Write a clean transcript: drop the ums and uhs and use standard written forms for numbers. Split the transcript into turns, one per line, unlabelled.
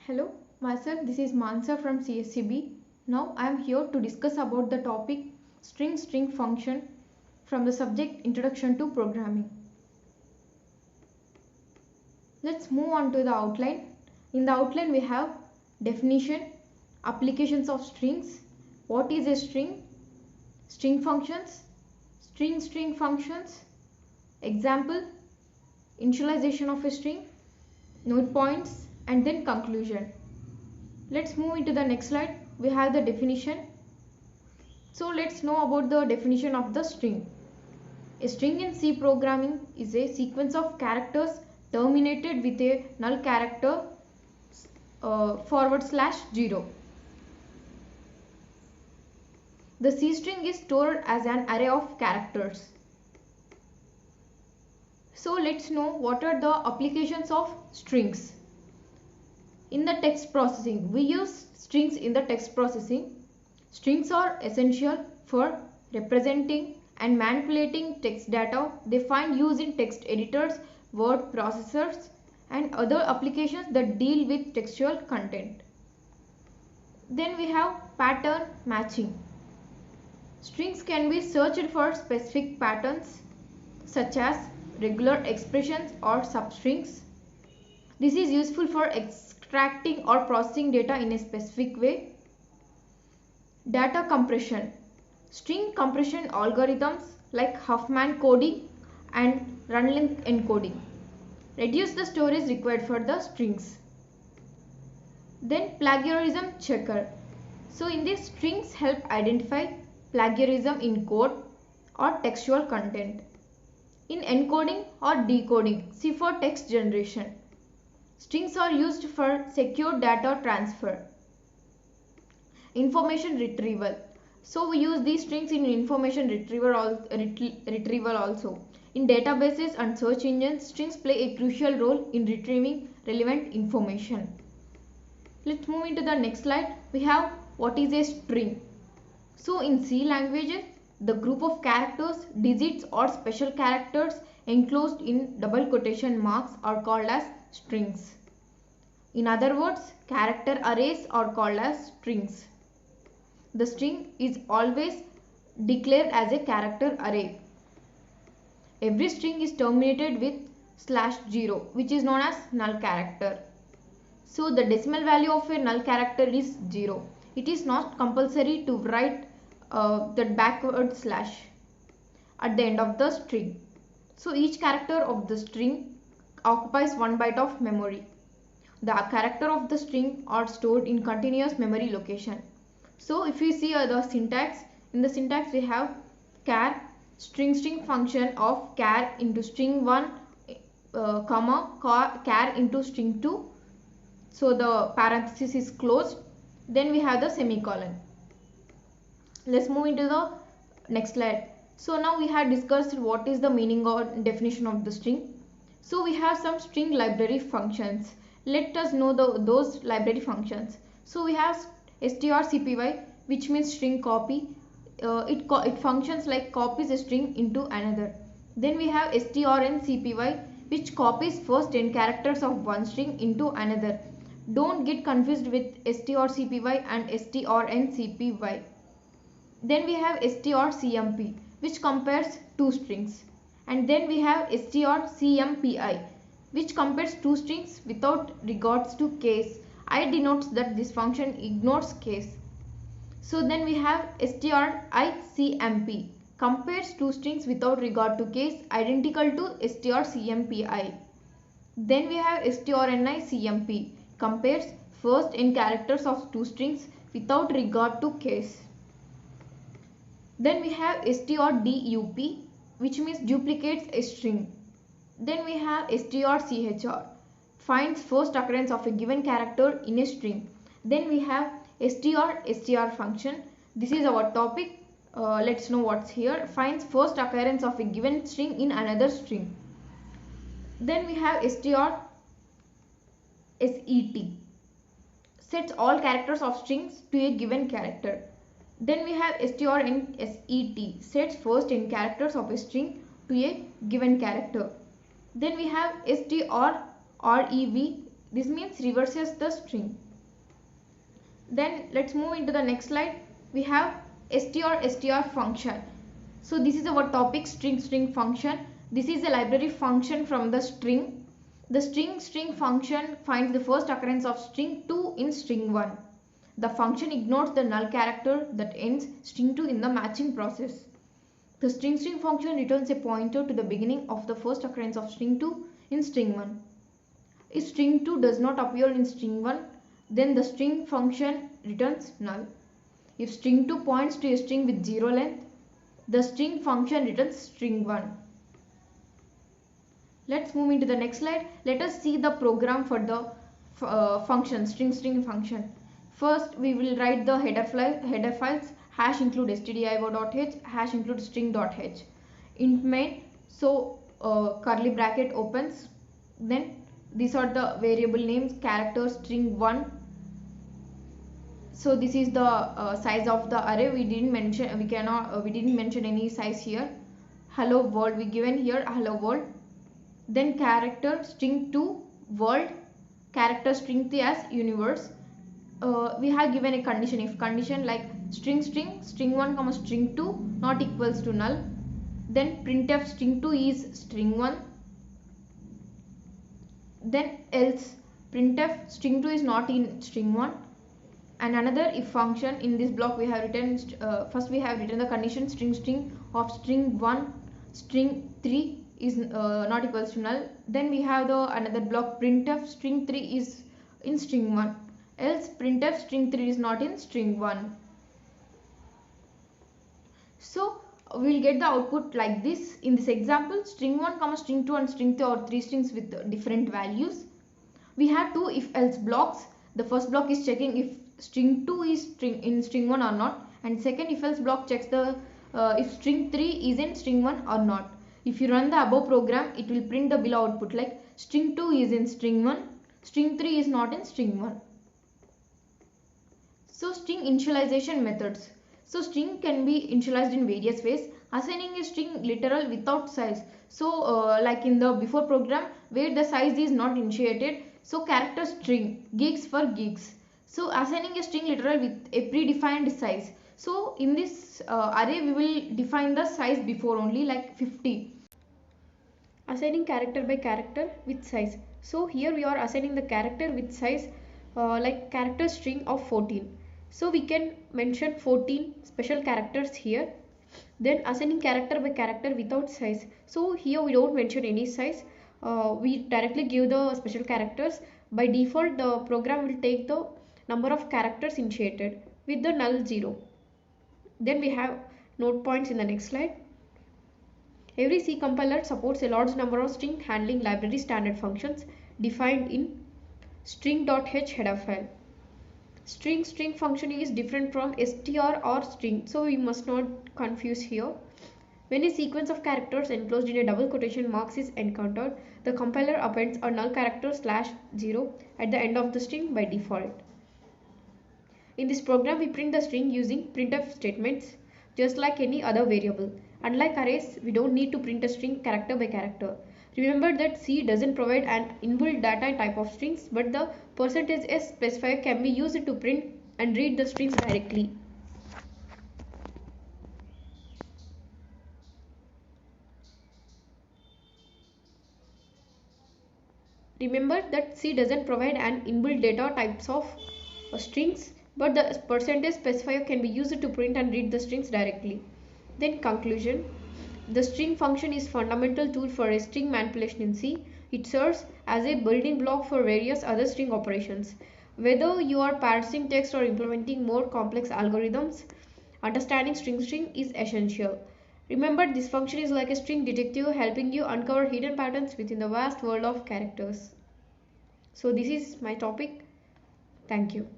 Hello, myself this is Mansa from CSCB. Now I am here to discuss about the topic string function from the subject Introduction to Programming. Let's move on to the outline. In the outline we have definition, applications of strings, what is a string, string functions, string functions, example, initialization of a string, note points, and then conclusion. Let's move into the next slide. We have the definition. So let's know about the definition of the string. A string in C programming is a sequence of characters terminated with a null character /0. The C string is stored as an array of characters. So let's know what are the applications of strings. In the text processing, we use strings in the text processing. Strings are essential for representing and manipulating text data. They find use in text editors, word processors, and other applications that deal with textual content. Then we have pattern matching. Strings can be searched for specific patterns such as regular expressions or substrings. This is useful for extracting or processing data in a specific way. Data compression. String compression algorithms like Huffman coding and run-length encoding reduce the storage required for the strings. Then plagiarism checker. So in this, strings help identify plagiarism in code or textual content. In encoding or decoding, see for text generation. Strings are used for secure data transfer. Information retrieval. So we use these strings in information retrieval also. In databases and search engines, strings play a crucial role in retrieving relevant information. Let's move into the next slide. We have what is a string. So in C languages, the group of characters, digits or special characters enclosed in double quotation marks are called as strings. In other words, character arrays are called as strings. The string is always declared as a character array. Every string is terminated with /0, which is known as null character. So the decimal value of a null character is 0. It is not compulsory to write that backward slash at the end of the string. So each character of the string occupies 1 byte of memory. The character of the string are stored in continuous memory location. So if you see the syntax, in the syntax we have char string function of char into string 1 char into string 2. So the parenthesis is closed. Then we have the semicolon. Let's move into the next slide. So now we have discussed what is the meaning or definition of the string. So we have some string library functions. Let us know those library functions. So we have strcpy, which means string copy. It functions like copies a string into another. Then we have strncpy, which copies first 10 characters of one string into another. Don't get confused with strcpy and strncpy. Then we have strcmp, which compares two strings. And then we have strcmpi, which compares two strings without regards to case. I denotes that this function ignores case. So then we have stricmp, compares two strings without regard to case, identical to strcmpi. Then we have strnicmp, compares first n characters of two strings without regard to case. Then we have strdup, which means duplicates a string. Then we have strchr, finds first occurrence of a given character in a string. Then we have str function. This is our topic. Let's know what's here. Finds first occurrence of a given string in another string. Then we have strset, sets all characters of strings to a given character. Then we have strnset, sets first n characters of a string to a given character. Then we have strrev, This means reverses the string. Then let's move into the next slide. We have str function. So this is our topic, string function. This is a library function from the string. The string function finds the first occurrence of string 2 in string 1. The function ignores the null character that ends string 2 in the matching process. The string function returns a pointer to the beginning of the first occurrence of string 2 in string 1. If string 2 does not appear in string 1, then the string function returns null. If string 2 points to a string with 0 length, the string function returns string 1. Let's move into the next slide. Let us see the program for the function, string function. First, we will write the header files, hash include stdio.h, hash include string.h. Int main, so curly bracket opens. Then these are the variable names, character string 1. So this is the size of the array. We didn't mention any size here. Hello world, we given here hello world. Then character string 2 world, character string 3 as universe. We have given a condition, if condition like string 1 comma string 2 not equals to null, then printf string 2 is string 1, then else printf string 2 is not in string 1. And another if function. In this block we have written first we have written the condition string of string 1 string 3 is not equals to null. Then we have the another block printf string 3 is in string 1, else printf string 3 is not in string 1. So we will get the output like this. In this example, string 1 comma string 2 and string 3 are 3 strings with different values. We have two if else blocks. The first block is checking if string 2 is in string 1 or not, and second if else block checks the if string 3 is in string 1 or not. If you run the above program, it will print the below output like string 2 is in string 1, string 3 is not in string 1. So string initialization methods. So string can be initialized in various ways. Assigning a string literal without size. So like in the before program where the size is not initiated. So character string gigs for gigs. So assigning a string literal with a predefined size. So in this array we will define the size before only like 50. Assigning character by character with size. So here we are assigning the character with size like character string of 14. So we can mention 14 special characters here. Then assigning character by character without size. So here we don't mention any size. We directly give the special characters. By default the program will take the number of characters initiated with the null 0. Then we have note points in the next slide. Every C compiler supports a large number of string handling library standard functions defined in string.h header file. String function is different from str or string, so we must not confuse here. When a sequence of characters enclosed in a double quotation marks is encountered, the compiler appends a null character /0 at the end of the string by default. In this program, we print the string using printf statements just like any other variable. Unlike arrays, we don't need to print a string character by character. Remember that C doesn't provide an inbuilt data type of strings, but the %s specifier can be used to print and read the strings directly. Remember that C doesn't provide an inbuilt data types of strings, but the % specifier can be used to print and read the strings directly. Then conclusion. The string function is fundamental tool for string manipulation in C. It serves as a building block for various other string operations. Whether you are parsing text or implementing more complex algorithms, understanding string is essential. Remember, this function is like a string detective helping you uncover hidden patterns within the vast world of characters. So this is my topic. Thank you.